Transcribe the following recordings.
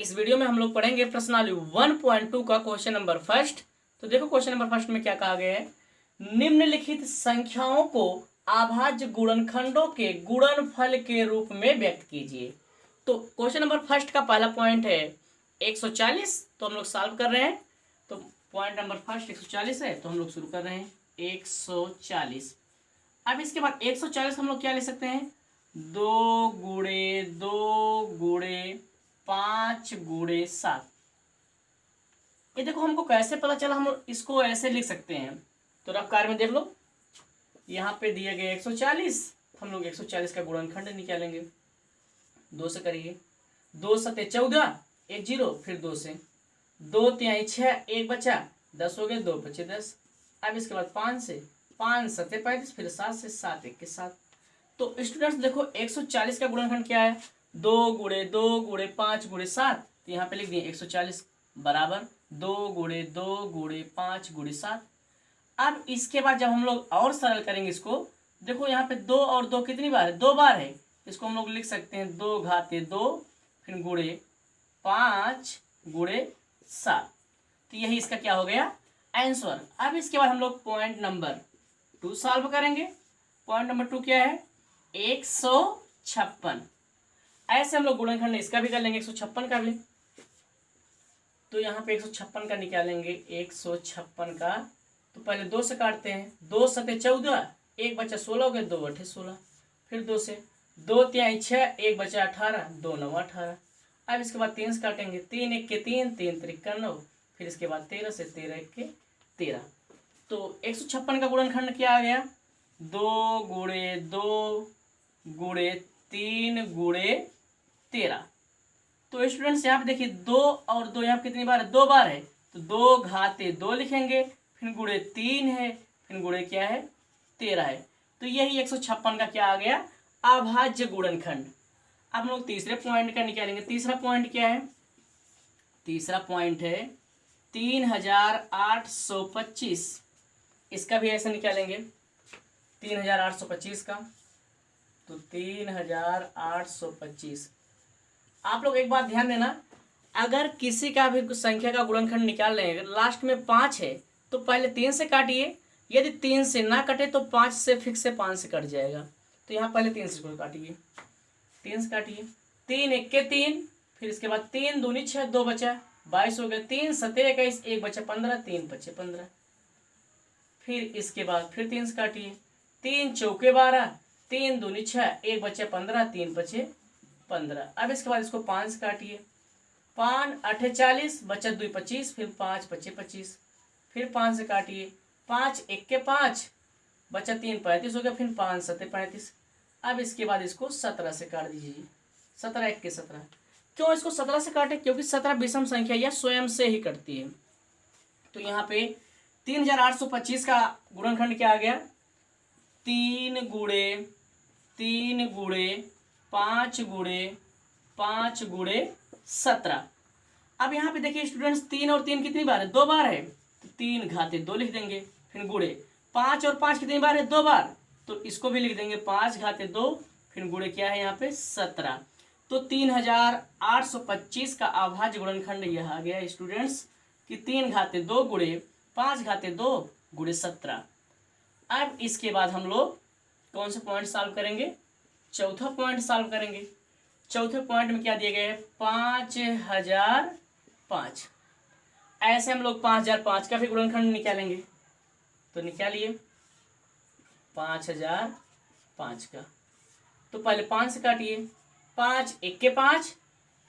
इस वीडियो में हम लोग पढ़ेंगे प्रश्नावली 1.2 का क्वेश्चन नंबर फर्स्ट। तो देखो क्वेश्चन नंबर फर्स्ट में क्या कहा गया है, निम्नलिखित संख्याओं को अभाज्य गुणनखंडों के गुणनफल के रूप में व्यक्त कीजिए। तो क्वेश्चन नंबर फर्स्ट का पहला पॉइंट है 140, तो हम लोग सॉल्व कर रहे हैं। तो पॉइंट नंबर फर्स्ट 140 है, तो हम लोग शुरू कर रहे हैं 140। अब इसके बाद 140 हम लोग क्या ले सकते हैं, 2 × 2 × 5 × 7। ये देखो हमको कैसे पता चला, हम इसको ऐसे लिख सकते हैं। तो रफ कार्य में देख लो, यहाँ पे दिया गया 140, हम लोग 140 का गुणनखंड निकालेंगे। 2 से करिए, 2 सते 14, 1 0, फिर 2 से 2 तिहाई 6, 1 बचा, 10 हो गए, 2 बचे 10। अब इसके बाद 5 से 5 सते 35, फिर 7 से 7 1 के 7। तो स्टूडेंट्स देखो 140 का गुणनखंड क्या है, 2 × 2 × 5 × 7। तो यहाँ पे लिख दिए 140 बराबर 2 × 2 × 5 × 7। अब इसके बाद जब हम लोग और सरल करेंगे इसको, देखो यहाँ पे 2 और 2 कितनी बार है, 2 बार है। इसको हम लोग लिख सकते हैं 2 घाते 2, फिर × 5 × 7। तो यही इसका क्या हो गया, आंसर। अब इसके बाद हम लोग पॉइंट नंबर 2 सॉल्व करेंगे। पॉइंट नंबर 2 क्या है, 156। ऐसे हम लोग गुणनखंड इसका भी कर लेंगे, 156 का भी। तो यहाँ पे 156 का निकालेंगे, 156 का। तो पहले 2 से काटते हैं, 2 सते 14, 1 बचा 16 हो गए, 2 8 16, फिर 2 से 2 तिहाई 6, 1 बचा 18, 2 9 18। अब इसके बाद 3 से काटेंगे, 3 1 के 3, 3 3 का 9, फिर इसके बाद 13 से 13 1 के 13। तो 156 का गुणनखंड क्या आ गया, 2 × 2 × 3 × 13। तो स्टूडेंट्स यहाँ पे देखिए 2 और 2 यहाँ कितनी बार है, 2 बार है। तो 2 घाते 2 लिखेंगे, फिर × 3 है, फिर × क्या है 13 है। तो यही 156 का क्या आ गया, अभाज्य गुणनखंड। अब हम लोग तीसरे पॉइंट का निकालेंगे। तीसरा पॉइंट क्या है, तीसरा पॉइंट है 3825। इसका भी ऐसे निकालेंगे 3825 का। तो 3825। आप लोग एक बात ध्यान देना, अगर किसी का भी संख्या का गुणनखंड निकाल रहे हैं, लास्ट में 5 है, तो पहले 3 से काटिए। यदि 3 से ना कटे तो 5 से फिक्स से 5 से कट जाएगा। तो यहाँ पहले 3 से काटिए, 3 से काटिए, 3 1 के 3, फिर इसके बाद 3 दूनी 6, 2 बचा 22 हो गया, 3 सते 21, 1 बचा 15, 3 बचे 15। फिर इसके बाद फिर 3 से काटिए, 3 चौके 12, 3 दूनी 6, 1 बचे 15, 3 बचे 15। अब इसके बाद इसको 5 से काटिए, 5 8 40, बचा 2 25, फिर 5 बचे 25, फिर 5 से काटिए, 5 1 के 5, बचा 3 35 हो गया, फिर 5 सते 35। अब इसके बाद इसको 17 से काट दीजिए, 17 1 के 17। क्यों इसको 17 से काटे, क्योंकि 17 विषम संख्या या स्वयं से ही कटती है। तो यहाँ पे 3825 का गुणनखंड क्या आ गया, 3 × 3 × 5 × 5 × 17। अब यहाँ पे देखिए स्टूडेंट्स 3 और 3 कितनी बार है, 2 बार है। तो 3 घाते 2 लिख देंगे, फिर गुणे 5 और 5 कितनी बार है, 2 बार। तो इसको भी लिख देंगे 5 घाते 2, फिर गुणे क्या है यहाँ पे 17। तो 3825 का अभाज्य गुणनखंड यह आ गया स्टूडेंट्स कि 3 घाते 2 × 5 घाते 2 × 17। अब इसके बाद हम लोग कौन से पॉइंट सॉल्व करेंगे, चौथा पॉइंट सॉल्व करेंगे। चौथे पॉइंट में क्या दिया गया है, 5005। ऐसे हम लोग 5005 का भी गुणनखंड निकालेंगे। तो निकालिए 5005 का। तो पहले 5 से काटिए, 5 1 के 5,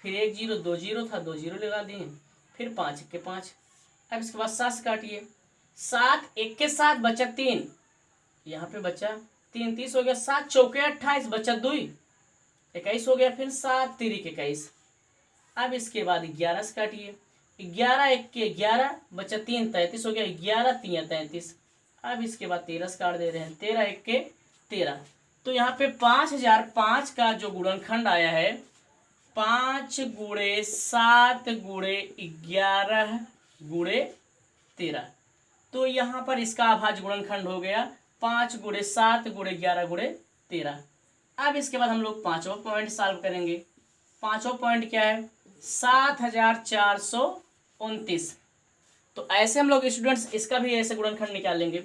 फिर 1 0 2 0 था, 2 0 लगा दिए, फिर 5 1 के 5। अब इसके बाद 7 से काटिए, 7 1 के 7, बचा 3, यहाँ पे बचा 3 30 हो गया, 7 चौके 28, बचा 2 21 हो गया, फिर 7 3 21। अब इसके बाद 11 से काटिए, 11 1 के 11, बचा 3 33 हो गया, 11 3 33। अब इसके बाद 13 से काट दे रहे हैं, 13 1 के 13। तो यहाँ पे 5005 का जो गुणनखंड आया है, 5 × 7 × 11 × 13। तो यहाँ पर इसका अभाज्य गुणनखंड हो गया 5 × 7 × 11 × 13। अब इसके बाद हम लोग पांचवा पॉइंट सॉल्व करेंगे। पांचवा पॉइंट क्या है, 7429। तो ऐसे हम लोग स्टूडेंट्स इसका भी ऐसे गुणनखंड निकाल लेंगे।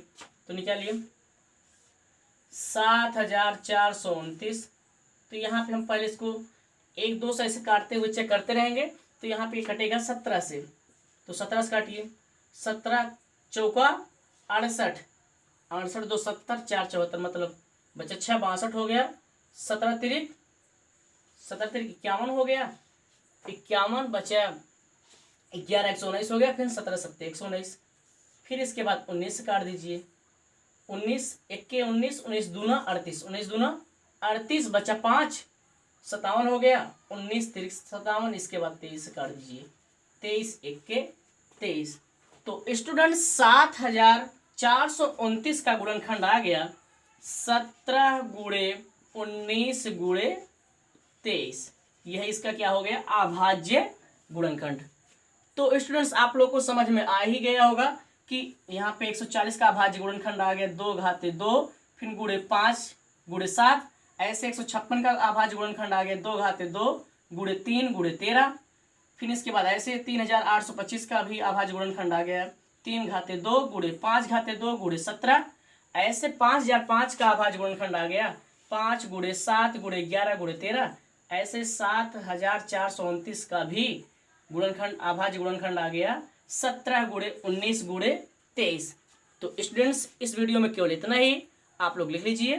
तो निकालिए 7429। तो यहाँ पे हम पहले इसको 1 2 से ऐसे काटते हुए चेक करते रहेंगे। तो यहाँ पे कटेगा 17 से। तो 17 से काटिए। 17 चौका 68, 68 2 70, 4 74, मतलब बचा 6 62 हो गया। 17 तिरिक 51 हो गया। 51 बचा 11 119 हो गया। फिर 17 7 119। फिर इसके बाद 19 से काट दीजिए। 19 1 19, 19 दूना 38, 19 दूना 38 बचा 5 57 हो गया। 19 तिरिक 57, इसके बाद 23 से काट दीजिए। 23 1 23। तो स्टूडेंट 7429 का गुणनखंड आ गया 17 गुणे 19 गुणे 23। यह इसका क्या हो गया? अभाज्य गुणनखंड। तो स्टूडेंट्स आप लोग को समझ में आ ही गया होगा कि यहाँ पे 140 का अभाज्य गुणनखंड आ गया 2 घाते 2, फिर गुणे 5 गुणे 7। ऐसे 156 का अभाज्य गुणनखंड आ गया 2 घाते 2 गुणे 3 गुणे 13। फिर इसके बाद ऐसे 3825 का भी अभाज्य गुणनखंड आ गया 3 घाते 2 गुणे 5 घाते 2 गुणे 17। ऐसे 5005 का अभाज्य गुणनखंड आ गया 5 गुणे 7 गुणे 11 गुणे 13। ऐसे 7429 का भी गुणनखंड अभाज्य गुणनखंड आ गया 17 गुणे 19 गुणे 23। तो स्टूडेंट्स इस वीडियो में केवल इतना ही। आप लोग लिख लीजिए।